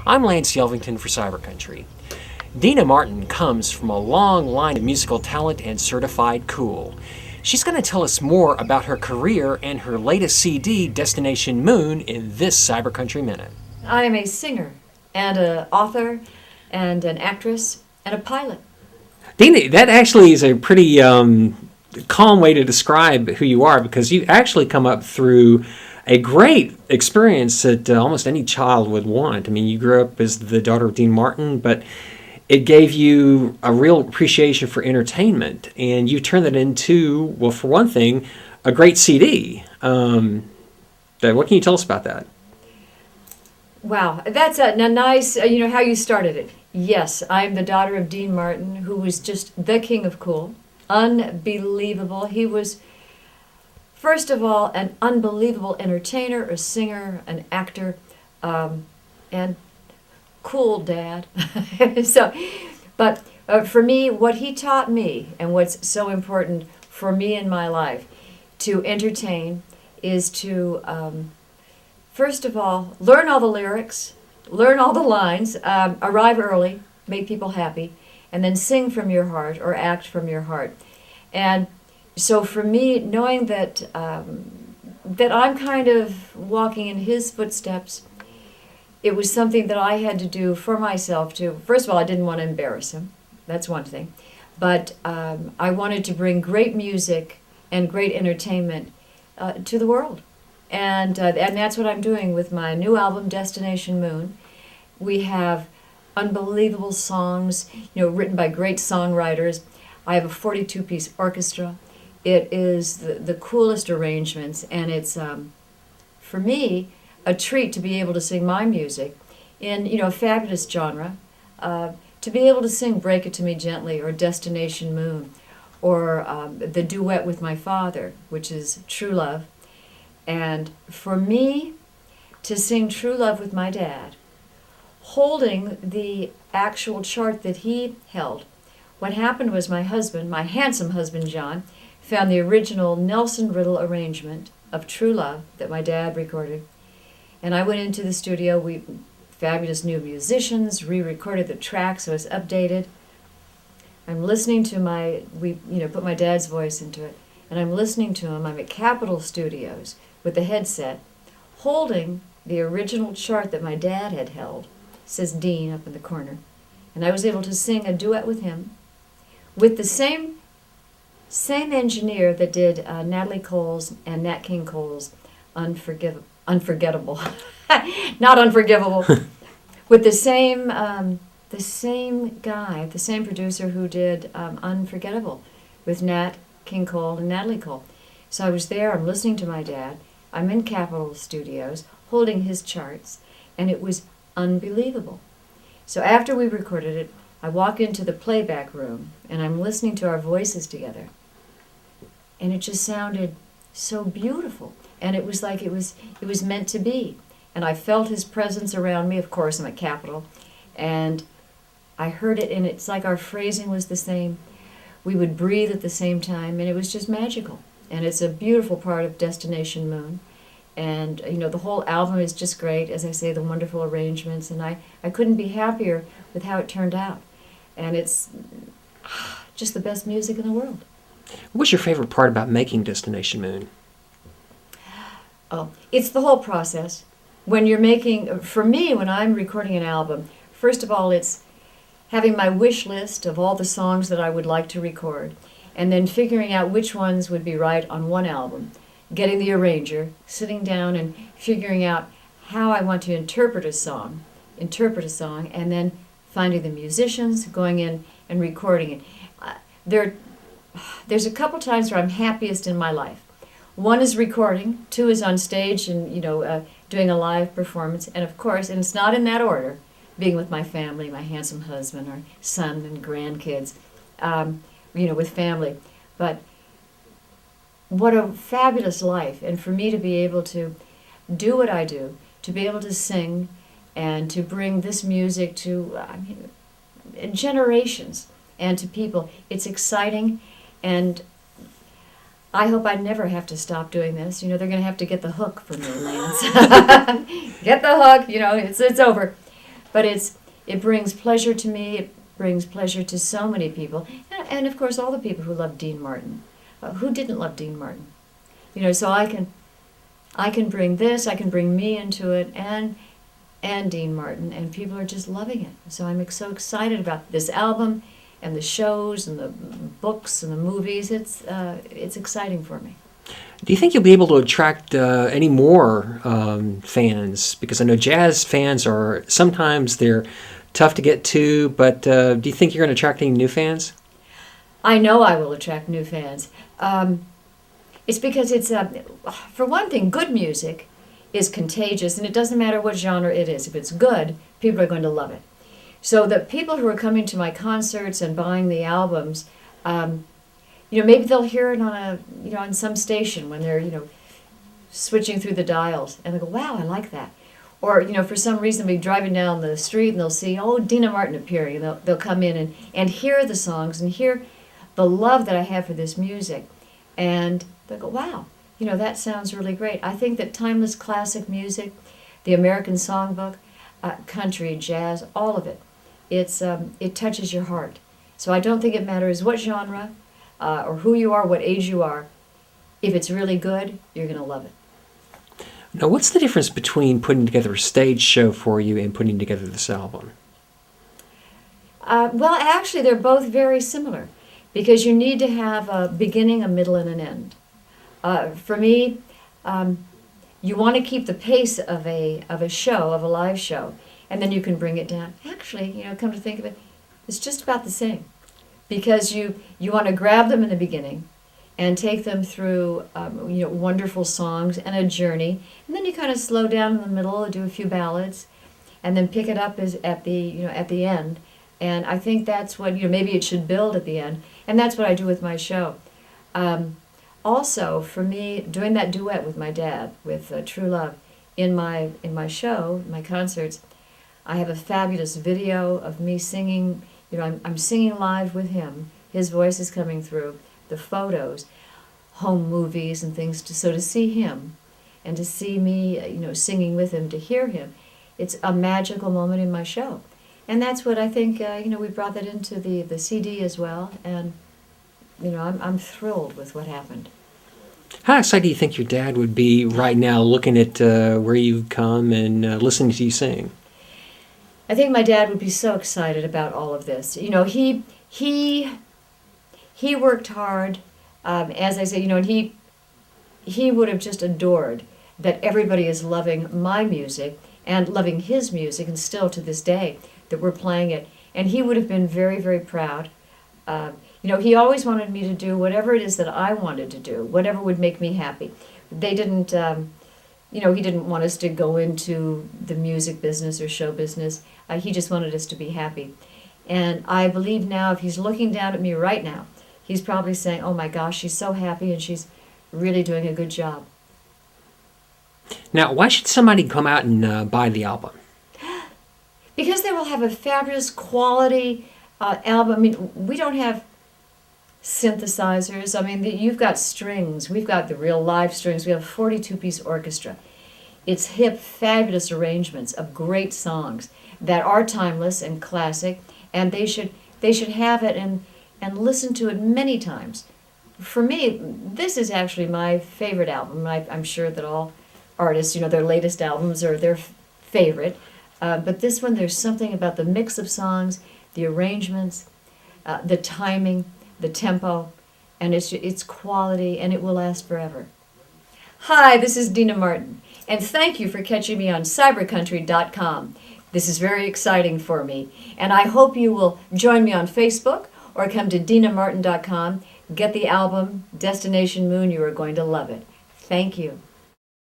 I'm Lance Yelvington for CyberCountry. Deana Martin comes from a long line of musical talent and certified cool. She's going to tell us more about her career and her latest CD, Destination Moon, in this CyberCountry Minute. I am a singer and an author and an actress and a pilot. Deana, that actually is a pretty calm way to describe who you are, because you actually come up through a great experience that almost any child would want. I mean, you grew up as the daughter of Deana Martin, but it gave you a real appreciation for entertainment, and you turned that into, well, for one thing, a great CD. What can you tell us about that? Wow, that's a nice, how you started it. Yes, I'm the daughter of Deana Martin, who was just the king of cool. Unbelievable. He was, first of all, an unbelievable entertainer, a singer, an actor, and cool dad. But for me, what he taught me, and what's so important for me in my life, to entertain, is to, first of all, learn all the lyrics, learn all the lines, arrive early, make people happy, and then sing from your heart or act from your heart. And so for me, knowing that that I'm kind of walking in his footsteps, it was something that I had to do for myself too. First of all, I didn't want to embarrass him. That's one thing. But I wanted to bring great music and great entertainment to the world. And that's what I'm doing with my new album, Destination Moon. We have unbelievable songs, written by great songwriters. I have a 42-piece orchestra. It is the coolest arrangements, and it's, for me, a treat to be able to sing my music in, a fabulous genre. To be able to sing Break It To Me Gently or Destination Moon, or the duet with my father, which is True Love. And for me to sing True Love with my dad, holding the actual chart that he held, what happened was my husband, my handsome husband John, found the original Nelson Riddle arrangement of True Love that my dad recorded. And I went into the studio, we fabulous new musicians, re-recorded the track so it's updated. I'm listening to put my dad's voice into it, and I'm listening to him. I'm at Capitol Studios with the headset, holding the original chart that my dad had held, says Dean up in the corner. And I was able to sing a duet with him, with the same engineer that did Natalie Cole's and Nat King Cole's Unforgettable. Not Unforgivable. With the same guy, the same producer who did Unforgettable with Nat King Cole and Natalie Cole. So I was there, I'm listening to my dad, I'm in Capitol Studios, holding his charts, and it was unbelievable. So after we recorded it, I walk into the playback room, and I'm listening to our voices together. And it just sounded so beautiful. And it was like it was meant to be. And I felt his presence around me. Of course, I'm at Capitol. And I heard it, and it's like our phrasing was the same. We would breathe at the same time, and it was just magical. And it's a beautiful part of Destination Moon. And, the whole album is just great. As I say, the wonderful arrangements. And I couldn't be happier with how it turned out. And it's just the best music in the world. What's your favorite part about making Destination Moon? Oh, it's the whole process. When you're making, for me, when I'm recording an album, first of all, it's having my wish list of all the songs that I would like to record, and then figuring out which ones would be right on one album, getting the arranger, sitting down and figuring out how I want to interpret a song, and then finding the musicians, going in and recording it. There's a couple times where I'm happiest in my life. One is recording, two is on stage and, doing a live performance, and of course, and it's not in that order, being with my family, my handsome husband, or son and grandkids, with family. But what a fabulous life, and for me to be able to do what I do, to be able to sing, and to bring this music to generations and to people, it's exciting, and I hope I never have to stop doing this. They're going to have to get the hook from me, Lance. Get the hook, it's over. But it brings pleasure to me. It brings pleasure to so many people, and of course all the people who love Dean Martin. Who didn't love Dean Martin? So I can bring this. I can bring me into it, and Dean Martin, and people are just loving it. So I'm so excited about this album, and the shows, and the books, and the movies. It's exciting for me. Do you think you'll be able to attract any more fans? Because I know jazz fans are sometimes they're tough to get to, but do you think you're going to attract any new fans? I know I will attract new fans. It's because it's, for one thing, good music is contagious, and it doesn't matter what genre it is. If it's good, people are going to love it. So the people who are coming to my concerts and buying the albums, maybe they'll hear it on some station when they're, switching through the dials, and they'll go, wow, I like that. Or, for some reason, they'll be driving down the street and they'll see, oh, Deana Martin appearing, and they'll come in and hear the songs and hear the love that I have for this music. And they'll go, wow, that sounds really great. I think that timeless classic music, the American songbook, country, jazz, all of it, it touches your heart. So I don't think it matters what genre or who you are, what age you are. If it's really good, you're going to love it. Now, what's the difference between putting together a stage show for you and putting together this album? Well, actually, they're both very similar because you need to have a beginning, a middle, and an end. For me, you want to keep the pace of a show, of a live show, and then you can bring it down. Actually, come to think of it, it's just about the same because you want to grab them in the beginning and take them through wonderful songs and a journey, and then you kind of slow down in the middle and do a few ballads, and then pick it up at the end. And I think that's what maybe it should build at the end, and that's what I do with my show. Also, for me, doing that duet with my dad with True Love in my show, my concerts, I have a fabulous video of me singing. I'm singing live with him. His voice is coming through. The photos, home movies and things. So to see him and to see me, singing with him, to hear him, it's a magical moment in my show. And that's what I think, we brought that into the CD as well. And, I'm thrilled with what happened. How excited do you think your dad would be right now looking at where you've come and listening to you sing? I think my dad would be so excited about all of this. He worked hard, as I say, and he would have just adored that everybody is loving my music and loving his music, and still to this day that we're playing it. And he would have been very, very proud. He always wanted me to do whatever it is that I wanted to do, whatever would make me happy. They didn't, he didn't want us to go into the music business or show business. He just wanted us to be happy. And I believe now, if he's looking down at me right now, he's probably saying, oh my gosh, she's so happy and she's really doing a good job. Now, why should somebody come out and buy the album? Because they will have a fabulous quality album. I mean, we don't have synthesizers. I mean, you've got strings. We've got the real live strings. We have a 42-piece orchestra. It's hip, fabulous arrangements of great songs that are timeless and classic, and they should have it and listen to it many times. For me, this is actually my favorite album. I'm sure that all artists, their latest albums are their favorite. But this one, there's something about the mix of songs, the arrangements, the timing, the tempo, and it's quality, and it will last forever. Hi, this is Deana Martin, and thank you for catching me on CyberCountry.com. This is very exciting for me, and I hope you will join me on Facebook or come to DeanaMartin.com. Get the album, Destination Moon. You are going to love it. Thank you.